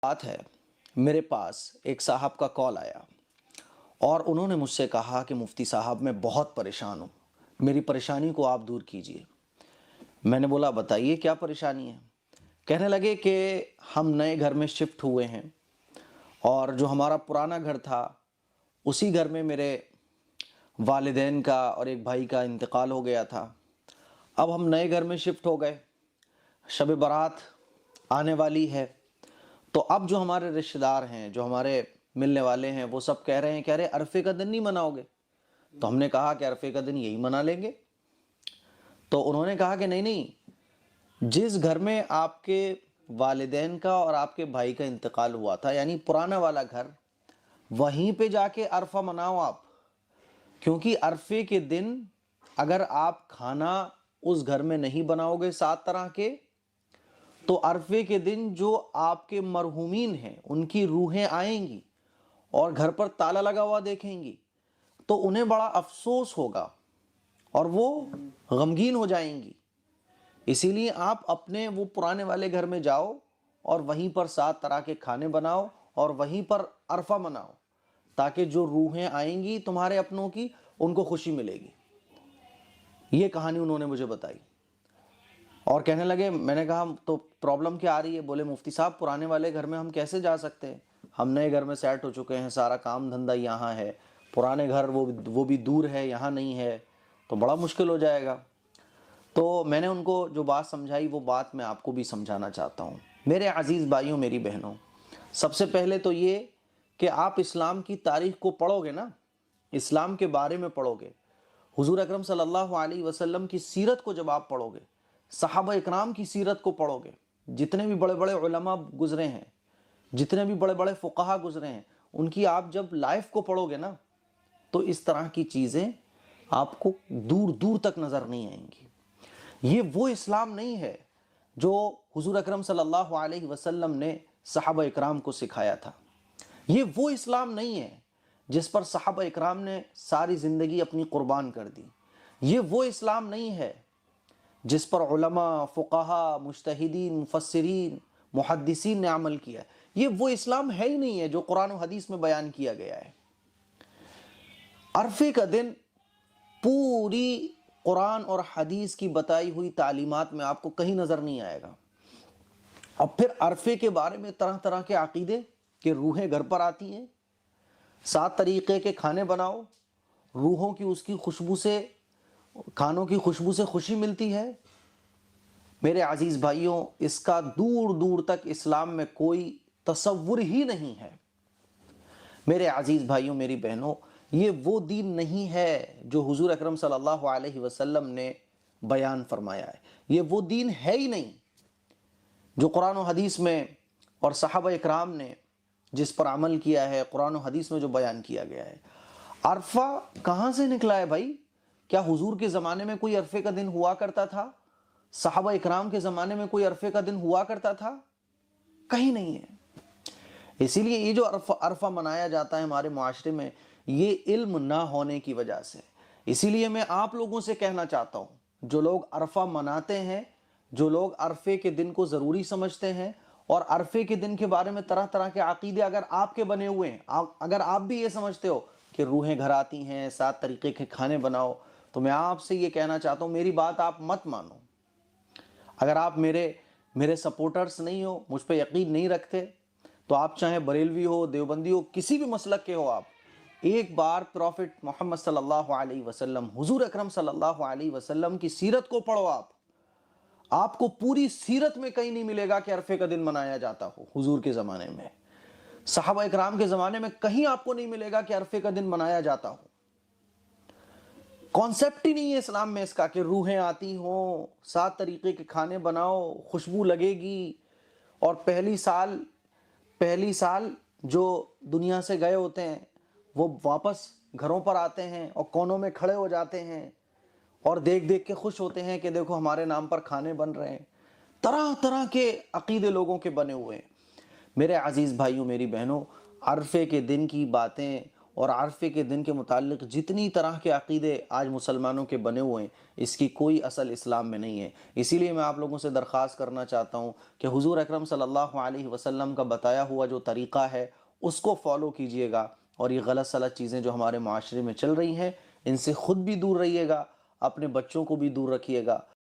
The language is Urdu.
بات ہے، میرے پاس ایک صاحب کا کال آیا اور انہوں نے مجھ سے کہا کہ مفتی صاحب میں بہت پریشان ہوں، میری پریشانی کو آپ دور کیجئے۔ میں نے بولا بتائیے کیا پریشانی ہے؟ کہنے لگے کہ ہم نئے گھر میں شفٹ ہوئے ہیں اور جو ہمارا پرانا گھر تھا اسی گھر میں میرے والدین کا اور ایک بھائی کا انتقال ہو گیا تھا۔ اب ہم نئے گھر میں شفٹ ہو گئے، شب برات آنے والی ہے، تو اب جو ہمارے رشتہ دار ہیں، جو ہمارے ملنے والے ہیں، وہ سب کہہ رہے ہیں کہ ارے عرفے کا دن نہیں مناؤ گے؟ تو ہم نے کہا کہ عرفے کا دن یہی منا لیں گے۔ تو انہوں نے کہا کہ نہیں، جس گھر میں آپ کے والدین کا اور آپ کے بھائی کا انتقال ہوا تھا، یعنی پرانا والا گھر، وہیں پہ جا کے عرفہ مناؤ آپ، کیونکہ عرفے کے دن اگر آپ کھانا اس گھر میں نہیں بناؤ گے 7 طرح کے، تو عرفے کے دن جو آپ کے مرحومین ہیں ان کی روحیں آئیں گی اور گھر پر تالا لگا ہوا دیکھیں گی تو انہیں بڑا افسوس ہوگا اور وہ غمگین ہو جائیں گی۔ اسی لیے آپ اپنے وہ پرانے والے گھر میں جاؤ اور وہیں پر 7 طرح کے کھانے بناؤ اور وہیں پر عرفہ مناؤ، تاکہ جو روحیں آئیں گی تمہارے اپنوں کی ان کو خوشی ملے گی۔ یہ کہانی انہوں نے مجھے بتائی اور کہنے لگے، میں نے کہا تو پرابلم کیا آ رہی ہے؟ بولے مفتی صاحب پرانے والے گھر میں ہم کیسے جا سکتے ہیں؟ ہم نئے گھر میں سیٹ ہو چکے ہیں، سارا کام دھندہ یہاں ہے، پرانے گھر وہ بھی دور ہے، یہاں نہیں ہے، تو بڑا مشکل ہو جائے گا۔ تو میں نے ان کو جو بات سمجھائی وہ بات میں آپ کو بھی سمجھانا چاہتا ہوں۔ میرے عزیز بھائیوں، میری بہنوں، سب سے پہلے تو یہ کہ آپ اسلام کی تاریخ کو پڑھو گے نا، اسلام کے بارے میں پڑھو گے، حضور اکرم صلی اللہ علیہ وسلم کی سیرت کو جب آپ پڑھو گے، صحابہ اکرام کی سیرت کو پڑھو گے، جتنے بھی بڑے بڑے علماء گزرے ہیں، جتنے بھی بڑے بڑے فقہا گزرے ہیں، ان کی آپ جب لائف کو پڑھو گے نا، تو اس طرح کی چیزیں آپ کو دور دور تک نظر نہیں آئیں گی۔ یہ وہ اسلام نہیں ہے جو حضور اکرم صلی اللہ علیہ وسلم نے صحابہ اکرام کو سکھایا تھا۔ یہ وہ اسلام نہیں ہے جس پر صحابہ اکرام نے ساری زندگی اپنی قربان کر دی۔ یہ وہ اسلام نہیں ہے جس پر علماء، فقہا، مجتہدین، مفسرین، محدثین نے عمل کیا ہے۔ یہ وہ اسلام ہے ہی نہیں ہے جو قرآن و حدیث میں بیان کیا گیا ہے۔ عرفے کا دن پوری قرآن اور حدیث کی بتائی ہوئی تعلیمات میں آپ کو کہیں نظر نہیں آئے گا۔ اب پھر عرفے کے بارے میں طرح طرح کے عقیدے کہ روحیں گھر پر آتی ہیں، 7 طریقے کے کھانے بناؤ، روحوں کی اس کی خوشبو سے، کھانوں کی خوشبو سے خوشی ملتی ہے۔ میرے عزیز بھائیوں، اس کا دور دور تک اسلام میں کوئی تصور ہی نہیں ہے۔ میرے عزیز بھائیوں، میری بہنوں، یہ وہ دین نہیں ہے جو حضور اکرم صلی اللہ علیہ وسلم نے بیان فرمایا ہے۔ یہ وہ دین ہے ہی نہیں جو قرآن و حدیث میں اور صحابہ اکرام نے جس پر عمل کیا ہے، قرآن و حدیث میں جو بیان کیا گیا ہے۔ عرفہ کہاں سے نکلا ہے بھائی؟ کیا حضور کے زمانے میں کوئی عرفے کا دن ہوا کرتا تھا؟ صحابہ اکرام کے زمانے میں کوئی عرفے کا دن ہوا کرتا تھا؟ کہیں نہیں ہے۔ اسی لیے یہ جو عرفہ منایا جاتا ہے ہمارے معاشرے میں، یہ علم نہ ہونے کی وجہ سے۔ اسی لیے میں آپ لوگوں سے کہنا چاہتا ہوں، جو لوگ عرفہ مناتے ہیں، جو لوگ عرفے کے دن کو ضروری سمجھتے ہیں اور عرفے کے دن کے بارے میں طرح طرح کے عقیدے اگر آپ کے بنے ہوئے ہیں، اگر آپ بھی یہ سمجھتے ہو کہ روحیں گھر آتی ہیں، 7 طریقے کے کھانے بناؤ، تو میں آپ سے یہ کہنا چاہتا ہوں، میری بات آپ مت مانو۔ اگر آپ میرے سپورٹرز نہیں ہو، مجھ پہ یقین نہیں رکھتے، تو آپ چاہے بریلوی ہو، دیوبندی ہو، کسی بھی مسلک کے ہو، آپ ایک بار پروفٹ محمد صلی اللہ علیہ وسلم، حضور اکرم صلی اللہ علیہ وسلم کی سیرت کو پڑھو۔ آپ کو پوری سیرت میں کہیں نہیں ملے گا کہ عرفے کا دن منایا جاتا ہو۔ حضور کے زمانے میں، صحابہ اکرام کے زمانے میں کہیں آپ کو نہیں ملے گا کہ عرفے کا دن منایا جاتا ہو۔ کانسیپٹ ہی نہیں ہے اسلام میں اس کا کہ روحیں آتی ہوں، 7 طریقے کے کھانے بناؤ، خوشبو لگے گی، اور پہلی سال جو دنیا سے گئے ہوتے ہیں وہ واپس گھروں پر آتے ہیں اور کونوں میں کھڑے ہو جاتے ہیں اور دیکھ دیکھ کے خوش ہوتے ہیں کہ دیکھو ہمارے نام پر کھانے بن رہے ہیں۔ طرح طرح کے عقیدے لوگوں کے بنے ہوئے ہیں۔ میرے عزیز بھائیوں، میری بہنوں، عرفے کے دن کی باتیں اور عرفے کے دن کے متعلق جتنی طرح کے عقیدے آج مسلمانوں کے بنے ہوئے ہیں، اس کی کوئی اصل اسلام میں نہیں ہے۔ اسی لیے میں آپ لوگوں سے درخواست کرنا چاہتا ہوں کہ حضور اکرم صلی اللہ علیہ وسلم کا بتایا ہوا جو طریقہ ہے اس کو فالو کیجئے گا، اور یہ غلط سلط چیزیں جو ہمارے معاشرے میں چل رہی ہیں ان سے خود بھی دور رہیے گا، اپنے بچوں کو بھی دور رکھیے گا،